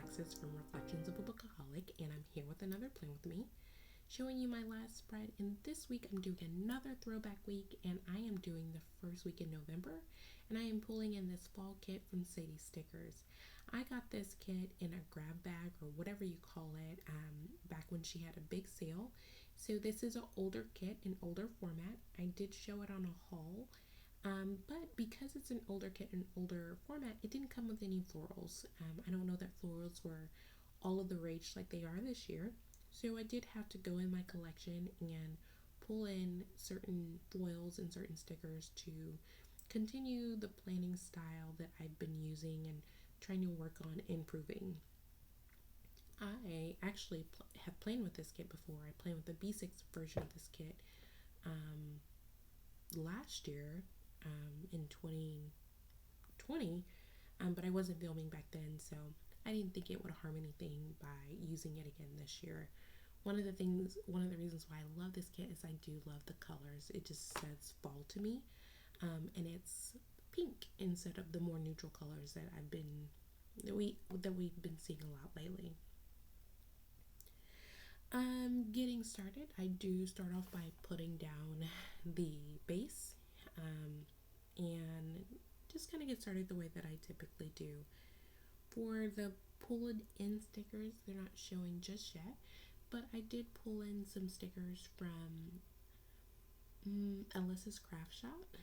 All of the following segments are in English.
Alexis from Reflections of a Bookaholic, and I'm here with another Plan With Me, showing you my last spread. And this week I'm doing another throwback week, and I am doing the first week in November, and I am pulling in this fall kit from Sadies Stickers. I got this kit in a grab bag or whatever you call it back when she had a big sale. So this is an older kit, an older format. I did show it on a haul. But because it's an older kit and older format, it didn't come with any florals. I don't know that florals were all of the rage like they are this year. So I did have to go in my collection and pull in certain foils and certain stickers to continue the planning style that I've been using and trying to work on improving. I actually have played with this kit before. I played with the B6 version of this kit last year in 2020, but I wasn't filming back then, so I didn't think it would harm anything by using it again this year. One of the reasons why I love this kit is I do love the colors. It just says fall to me, and it's pink instead of the more neutral colors that we've been seeing a lot lately. Getting started, I do start off by putting down the base, and just kind of get started the way that I typically do. For the pulled in stickers, they're not showing just yet, but I did pull in some stickers from Alyssa's Craft Shop.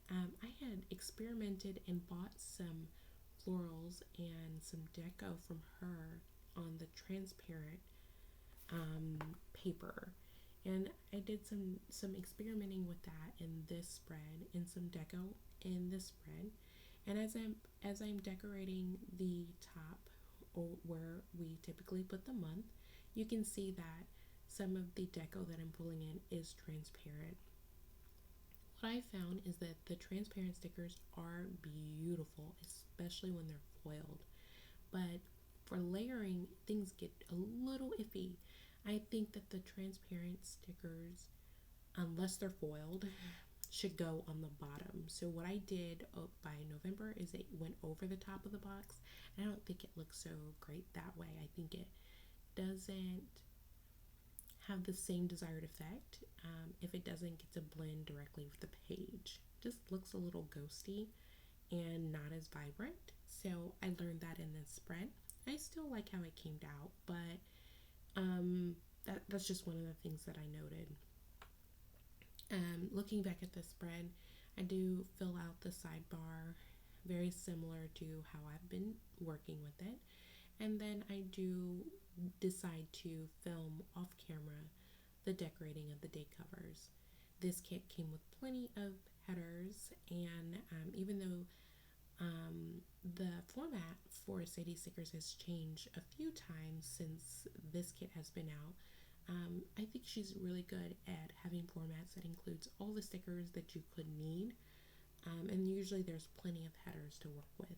I had experimented and bought some florals and some deco from her on the transparent paper, and I did some experimenting with that in this spread and some deco in this spread. And as I'm decorating the top, or where we typically put the month, you can see that some of the deco that I'm pulling in is transparent. What I found is that the transparent stickers are beautiful, especially when they're foiled, but for layering, things get a little iffy. I think that the transparent stickers, unless they're foiled, should go on the bottom. So what I did by November is it went over the top of the box. And I don't think it looks so great that way. I think it doesn't have the same desired effect if it doesn't get to blend directly with the page. Just looks a little ghosty and not as vibrant. So I learned that in this spread. I still like how it came out, but that's just one of the things that I noted. Looking back at this spread, I do fill out the sidebar very similar to how I've been working with it, and then I do decide to film off camera the decorating of the day covers. This kit came with plenty of headers, and even though the format for Sadie Stickers has changed a few times since this kit has been out, I think she's really good at having formats that includes all the stickers that you could need, and usually there's plenty of headers to work with.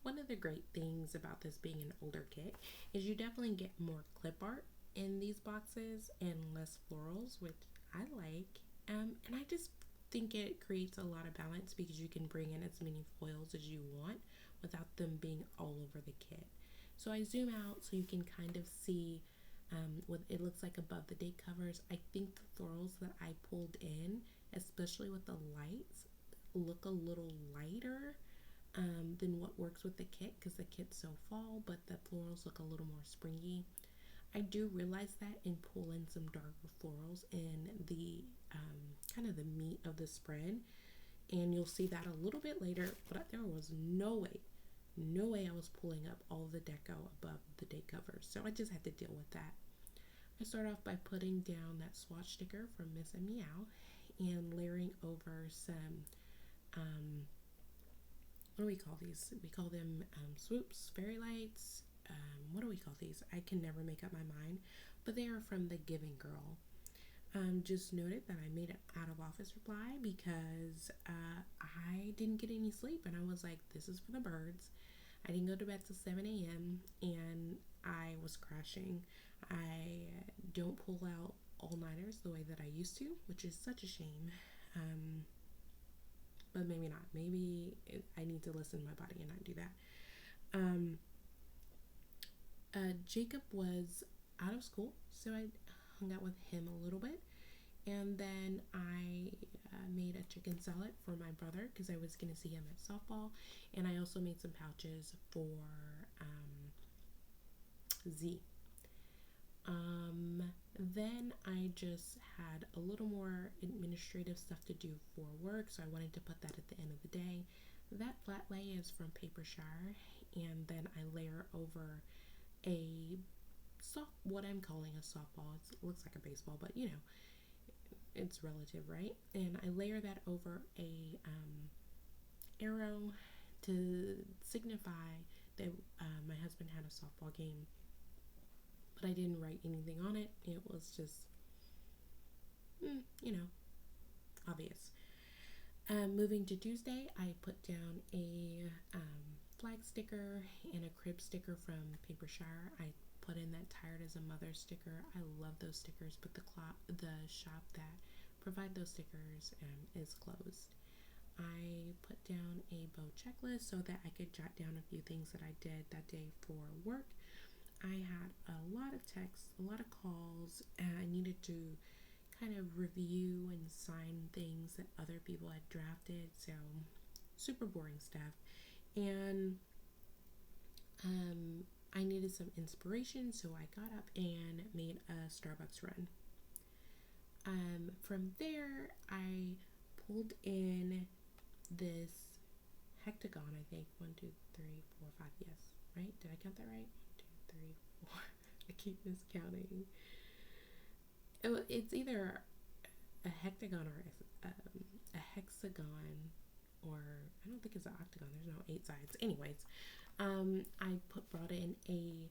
One of the great things about this being an older kit is you definitely get more clip art in these boxes and less florals, which I like, and I just think it creates a lot of balance because you can bring in as many foils as you want without them being all over the kit. So I zoom out so you can kind of see what it looks like above the date covers. I think the florals that I pulled in, especially with the lights, look a little lighter than what works with the kit because the kit's so fall, but the florals look a little more springy. I do realize that and pull in some darker florals in the kind of the meat of the spread, and you'll see that a little bit later, but there was no way I was pulling up all the deco above the day covers, so I just had to deal with that. I start off by putting down that swatch sticker from Miss and Meow and layering over some what do we call these? We call them swoops, fairy lights. What do we call these? I can never make up my mind, but they are from the Giving Girl. Just noted that I made an out of office reply because I didn't get any sleep, and I was like, this is for the birds. I didn't go to bed till 7 a.m. and I was crashing. I don't pull out all-nighters the way that I used to, which is such a shame. But maybe not. Maybe I need to listen to my body and not do that. Um, Jacob was out of school, so I hung out with him a little bit. And then I made a chicken salad for my brother because I was going to see him at softball. And I also made some pouches for Z. Then I just had a little more administrative stuff to do for work, so I wanted to put that at the end of the day. That flat lay is from Paper Shower, and then I layer over a what I'm calling a softball. It looks like a baseball, but you know, it's relative, right? And I layer that over a arrow to signify that my husband had a softball game, but I didn't write anything on it. It was just, you know, obvious. Moving to Tuesday, I put down a flag sticker and a crib sticker from Paper Shower. I put in that tired as a mother sticker. I love those stickers, but the shop that provide those stickers is closed. I put down a bow checklist so that I could jot down a few things that I did that day for work. I had a lot of texts, a lot of calls, and I needed to kind of review and sign things that other people had drafted, so super boring stuff. And I needed some inspiration, so I got up and made a Starbucks run. From there, I pulled in this hectagon, I think. 1, 2, 3, 4, 5, yes, right? Did I count that right? 1, 2, 3, 4. I keep miscounting. It's either a hectagon or a hexagon, or I don't think it's an octagon. There's no 8 sides. Anyways, I brought in a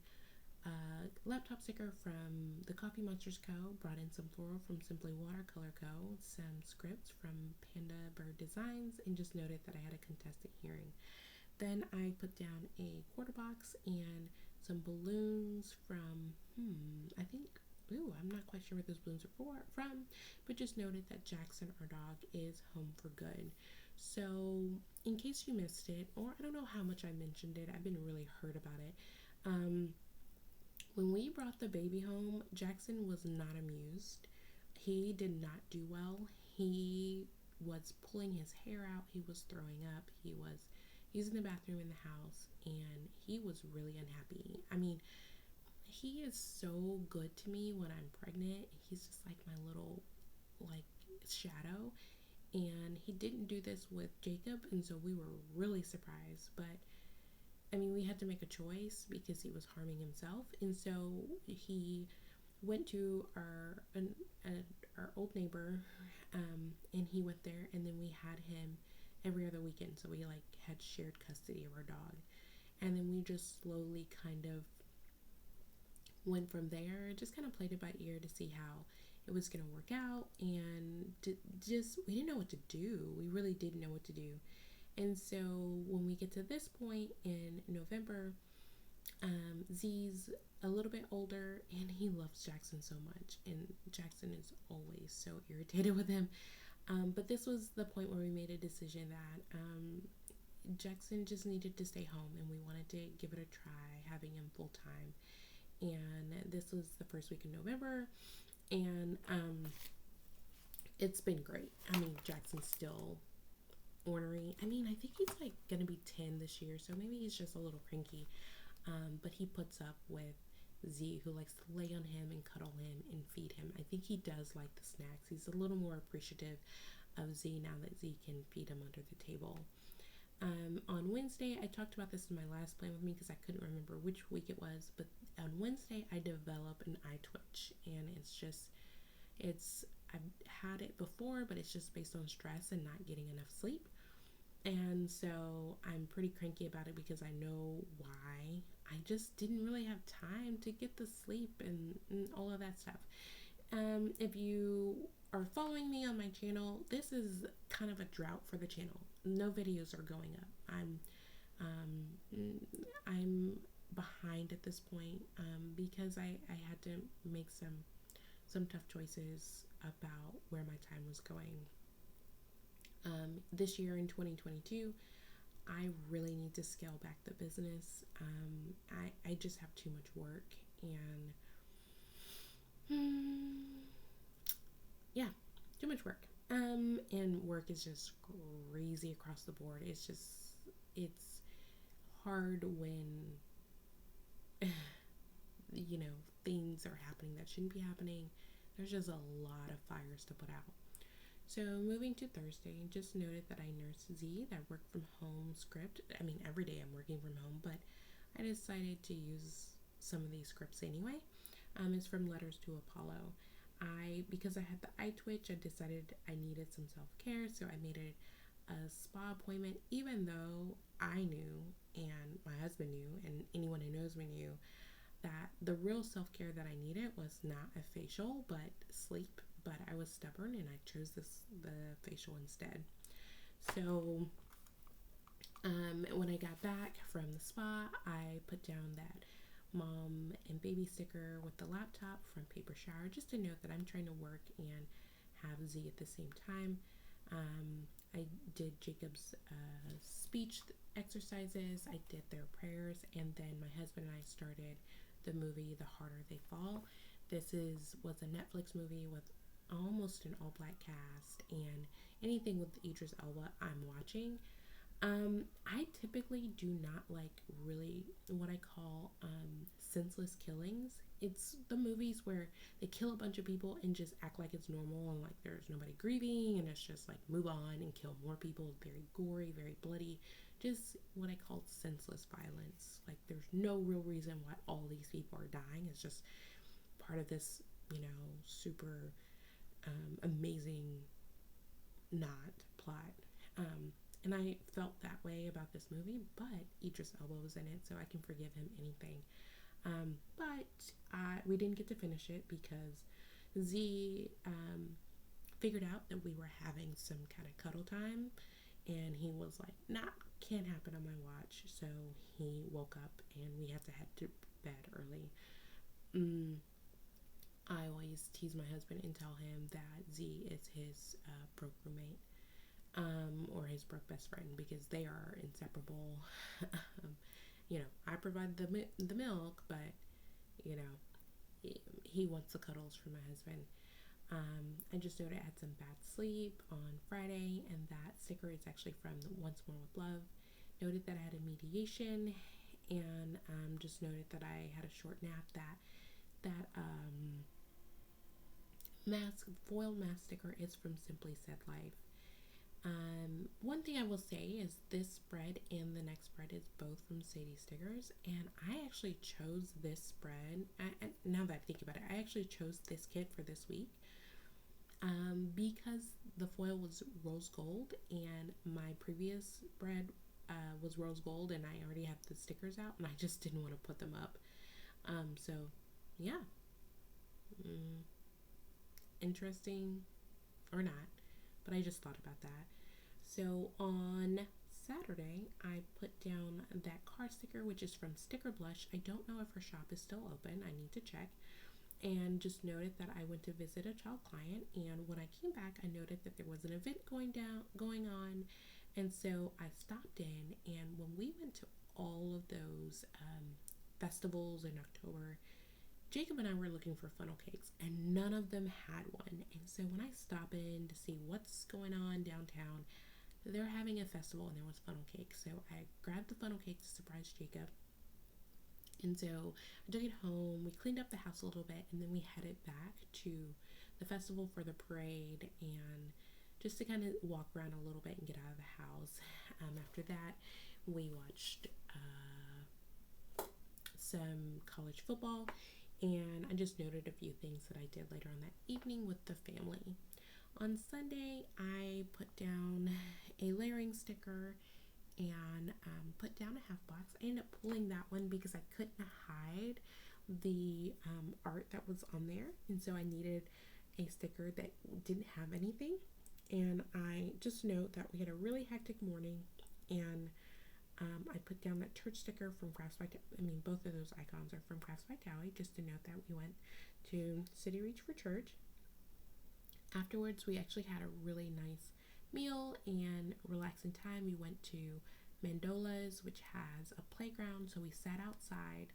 laptop sticker from the Coffee Monsters Co. Brought in some floral from Simply Watercolor Co. Some scripts from Panda Bird Designs, and just noted that I had a contestant hearing. Then I put down a quarter box and some balloons from I think. I'm not quite sure what those balloons are from, but just noted that Jackson, our dog, is home for good. So, in case you missed it, or I don't know how much I mentioned it, I've been really hurt about it. When we brought the baby home, Jackson was not amused. He did not do well. He was pulling his hair out. He was throwing up. He's in the bathroom in the house, and he was really unhappy. I mean, he is so good to me when I'm pregnant. He's just like my little, like, shadow. And he didn't do this with Jacob, and so we were really surprised. But, I mean, we had to make a choice because he was harming himself. And so he went to our old neighbor, and he went there, and then we had him every other weekend. So we, like, had shared custody of our dog. And then we just slowly kind of went from there, just kind of played it by ear to see how it was going to work out, and we didn't know what to do. We really didn't know what to do. And so when we get to this point in November, Z's a little bit older, and he loves Jackson so much, and Jackson is always so irritated with him. But this was the point where we made a decision that Jackson just needed to stay home, and we wanted to give it a try having him full time. And this was the first week in November, and it's been great. I mean, Jackson's still ornery. I mean, I think he's like gonna be 10 this year, so maybe he's just a little cranky, but he puts up with Z, who likes to lay on him and cuddle him and feed him. I think he does like the snacks. He's a little more appreciative of Z now that Z can feed him under the table. On Wednesday, I talked about this in my last plan with me because I couldn't remember which week it was, but on Wednesday I developed an eye twitch, and I've had it before, but it's just based on stress and not getting enough sleep. And so I'm pretty cranky about it because I know why. I just didn't really have time to get the sleep and all of that stuff. If you are following me on my channel, this is kind of a drought for the channel. No videos are going up. I'm behind at this point because I had to make some tough choices about where my time was going. This year in 2022, I really need to scale back the business. I just have too much work, and yeah, too much work. And work is just crazy across the board. It's hard when you know things are happening that shouldn't be happening. There's just a lot of fires to put out. So moving to Thursday, just noted that I nurse Z, that work from home script. I mean, every day I'm working from home, but I decided to use some of these scripts anyway. It's from Letters to Apollo. Because I had the eye twitch, I decided I needed some self care, so I made it a spa appointment, even though I knew, and my husband knew, and anyone who knows me knew, that the real self care that I needed was not a facial, but sleep. But I was stubborn and I chose the facial instead. So when I got back from the spa, I put down that mom and baby sticker with the laptop from Paper Shower, just to note that I'm trying to work and have Z at the same time. I did Jacob's speech exercises, I did their prayers, and then my husband and I started the movie The Harder They Fall. This was a Netflix movie with almost an all black cast, and anything with Idris Elba I'm watching. I typically do not like really what I call senseless killings. It's the movies where they kill a bunch of people and just act like it's normal and like there's nobody grieving, and it's just like move on and kill more people. Very gory, very bloody. Just what I call senseless violence. Like there's no real reason why all these people are dying. It's just part of this, super amazing not plot. And I felt that way about this movie, but Idris Elba was in it, so I can forgive him anything. But we didn't get to finish it because Z figured out that we were having some kind of cuddle time, and he was like, "Nah, can't happen on my watch." So he woke up, and we had to head to bed early. I always tease my husband and tell him that Z is his broke roommate, or his broke best friend, because they are inseparable. I provide the milk, but you know, he wants the cuddles from my husband. I just noted I had some bad sleep on Friday, and that sticker is actually from Once More with Love. Noted that I had a mediation, and just noted that I had a short nap. That foil mask sticker is from Simply Said Life. One thing I will say is this spread and the next spread is both from Sadies Stickers, and I actually chose this spread. Now that I think about it, I actually chose this kit for this week because the foil was rose gold, and my previous spread was rose gold, and I already have the stickers out, and I just didn't want to put them up. So yeah, interesting or not, but I just thought about that. So on Saturday, I put down that car sticker, which is from Sticker Blush. I don't know if her shop is still open. I need to check. And just noted that I went to visit a child client, and when I came back, I noted that there was an event going on, and so I stopped in. And when we went to all of those festivals in October, Jacob and I were looking for funnel cakes, and none of them had one. And so when I stop in to see what's going on downtown, they're having a festival and there was funnel cake. So I grabbed the funnel cake to surprise Jacob. And so I took it home, we cleaned up the house a little bit, and then we headed back to the festival for the parade, and just to kind of walk around a little bit and get out of the house. After that, we watched some college football, and I just noted a few things that I did later on that evening with the family. On Sunday, I put down a layering sticker and put down a half box. I ended up pulling that one because I couldn't hide the art that was on there, and so I needed a sticker that didn't have anything. And I just note that we had a really hectic morning, and I put down that church sticker from Crafts Vitality. I mean, both of those icons are from Crafts Vitality, just to note that we went to City Reach for church. Afterwards, we actually had a really nice meal and relaxing time. We went to Mandolas, which has a playground. So we sat outside,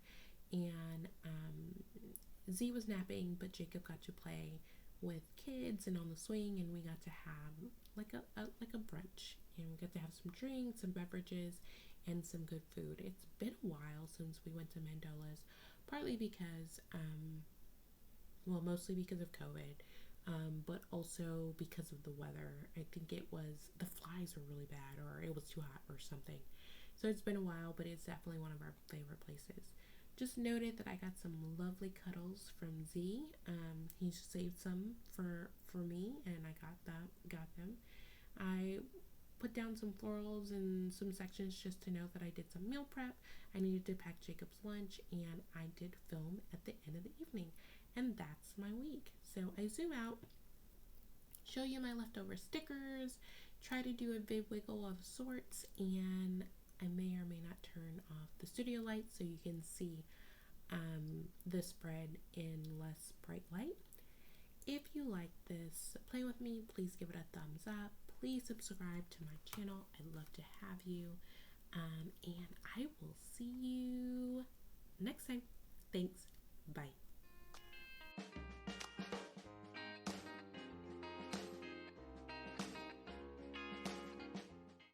and Z was napping, but Jacob got to play with kids and on the swing, and we got to have like a brunch, and we got to have some drinks, some beverages, and some good food. It's been a while since we went to Mandolas, partly because well, mostly because of COVID, but also because of the weather. I think it was the flies were really bad, or it was too hot, or something. So it's been a while, but it's definitely one of our favorite places. Just noted that I got some lovely cuddles from Z. He saved some for me, and I got them. I put down some florals in some sections just to know that I did some meal prep. I needed to pack Jacob's lunch, and I did film at the end of the evening. And that's my week. So I zoom out, show you my leftover stickers, try to do a vid wiggle of sorts, and I may or may not turn off the studio lights so you can see the spread in less bright light. If you like this play with me, please give it a thumbs up. Please subscribe to my channel. I'd love to have you. And I will see you next time. Thanks.